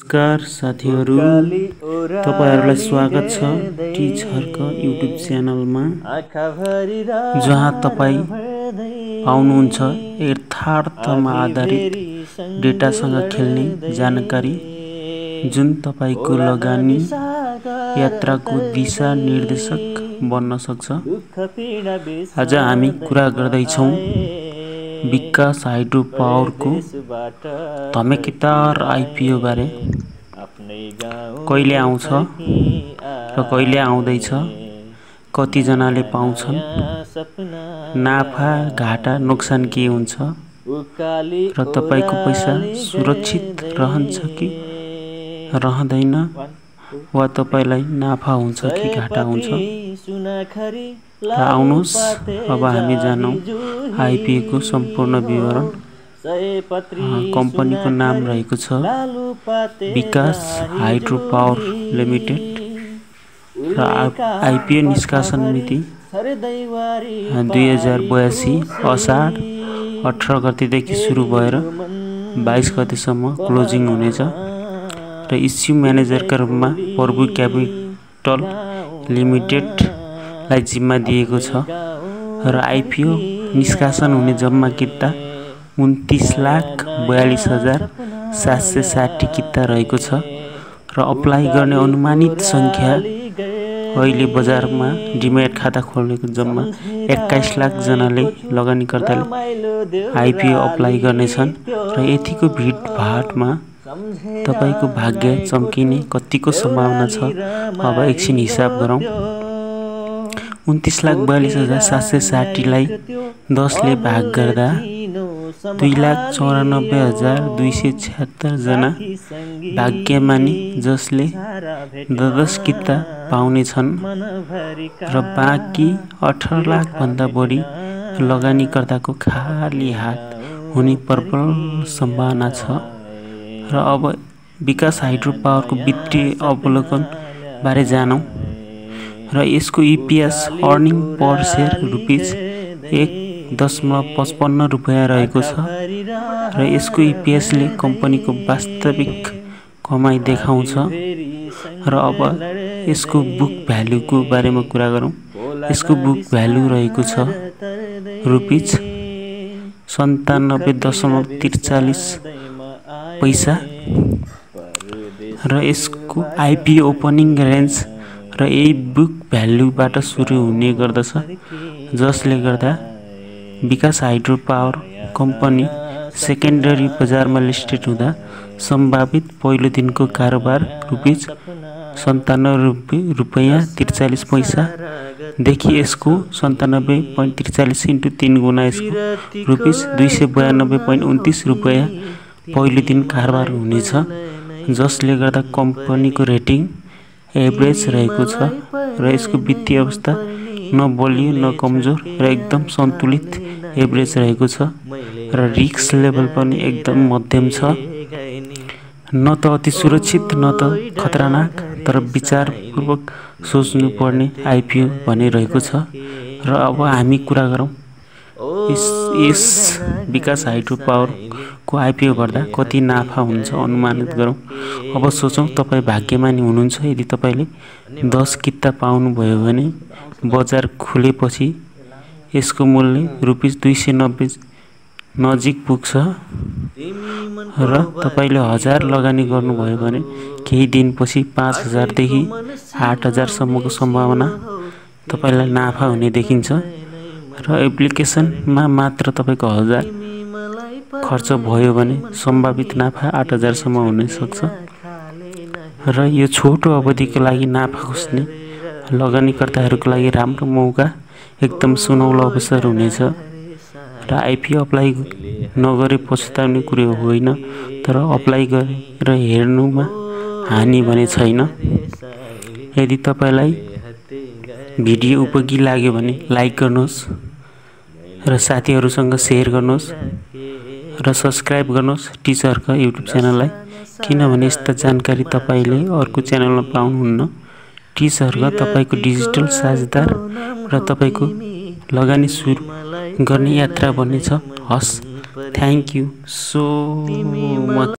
नमस्कार साथीहरू, तपाईहरुलाई स्वागत छ टिचरको युट्युब च्यानलमा, जहाँ तपाई पाउनुहुन्छ यथार्थमा आधारित डेटासँग खेल्ने जानकारी, जुन तपाईको लगानी यात्राको दिशा निर्देशक बन्न सक्छ। आज हामी कुरा गर्दै छौं विकास हाइड्रो पावरको धमेकेदार आइपिओ बारे। कहिले आउँछ र कहिले आउँदैछ, कति जनाले पाउँछन्, नाफा घाटा नोक्सान के हुन्छ र तपाईको पैसा सुरक्षित रहन्छ कि रहँदैन, वा तपाईलाई नाफा हुन्छ कि घाटा हुन्छ। र आउनुस् अब हामी जानौं आइपिओ को सम्पूर्ण विवरण। कम्पनीको नाम रहेको छ विकास हाइड्रो पावर लिमिटेड र आइपिओ निष्कासन मिति 2082 असार 18 गतेदेखि सुरु भएर 22 गतेसम्म क्लोजिङ हुनेछ र इस्यु म्यानेजरका रूपमा प्रभु क्यापिटल लिमिटेड लाई जिम्मा दिएको छ र आइपिओ निष्कासन हुने जम्मा किता 29,42,760 किता रहेको छ र अप्लाई गर्ने अनुमानित संख्या अहिले बजारमा डिमेट खाता खोल्नेको जम्मा 21 लाख जनाले लगानीकर्ताले आइपिओ अप्लाई गर्नेछन् र यतिको भिडभाडमा तपाईको भाग्य चम्किने कतिको सम्भावना छ। अब एकछिन हिसाब गरौँ। 29,42,760 लाई 10 ले भाग गर्दा 2,94,276 जना भाग्यमानी जसले 10 किता पाउने छन् र बाँकी 18 लाख भन्दा बढी लगानीकर्ताको खाली हात हुने प्रबल सम्भावना छ। र अब विकास हाइड्रो पावरको वित्तीय अवलोकन बारे जानौं र यसको ईपीएस अर्निङ पर शेयर ₹1.55 रहेको छ र यसको ईपीएस ले कम्पनीको वास्तविक कमाई देखाउँछ। र अब यसको बुक भ्यालु को बारेमा कुरा गरौँ। यसको बुक भ्यालु रहेको छ ₹97.43 पैसा र यसको आइपिओ ओपनिङ रेन्ज र यही बुक भ्यालुबाट सुरु हुने गर्दछ, जसले गर्दा विकास हाइड्रो पावर कम्पनी सेकेन्डरी बजारमा लिस्टेड हुँदा सम्भावित पहिलो दिनको कारोबार ₹97.43 देखि यसको 97.43 × 3 गुणा यसको ₹292.29 पहिलो दिन कारोबार हुनेछ, जसले गर्दा कम्पनीको रेटिङ एभरेज रहेको छ र यसको वित्तीय अवस्था न बलियो न कमजोर र एकदम सन्तुलित एभरेज रहेको छ र रिस्क लेभल पनि एकदम मध्यम छ, न त अति सुरक्षित न त खतरनाक, तर विचारपूर्वक सोच्नु पर्ने आइपिओ भने रहेको छ। र अब हामी कुरा गरौँ यस विकास हाइड्रो पावर को आइपिओ गर्दा कति नाफा हुन्छ अनुमानित गरौँ। अब सोचौं तपाई भाग्यमानी हुनुहुन्छ यदि तपाईले 10 किता पाउनु भयो भने बजार खुलेपछि यसको मूल्य ₹290 नजिक पुग्छ र तपाईले 1000 लगानी गर्नुभयो भने केही दिनपछि 5000 देखि 8000 सम्मको सम्भावना तपाईलाई नाफा हुने देखिन्छ र एप्लिकेसनमा मात्र तपाईको 1000 खर्च भयो भने सम्भावित नाफा 8000 सम्म हुन सक्छ र यो छोटो अवधिको लागि नाफा खोज्ने लगानीकर्ताहरूको लागि राम्रो मौका, एकदम सुनौलो अवसर हुनेछ र आइपिओ अप्लाई नगरे पछुताउने कुरो होइन, तर अप्लाई गरेर हेर्नुमा हानि भने छैन। यदि तपाईलाई भिडियो उपयोगी लाग्यो भने लाइक गर्नुहोस् र साथीहरुसँग शेयर गर्नुहोस् र सब्स्क्राइब गर्नुहोस् टिचरको युट्युब च्यानललाई, किनभने यस्ता जानकारी तपाईले अर्को च्यानलमा पाउनुहुन्न। टिचरको तपाईको डिजिटल साझेदार र तपाईको लगानी सुरु गर्ने यात्रा बन्नेछ। हस्, थ्यांक यू सो मच।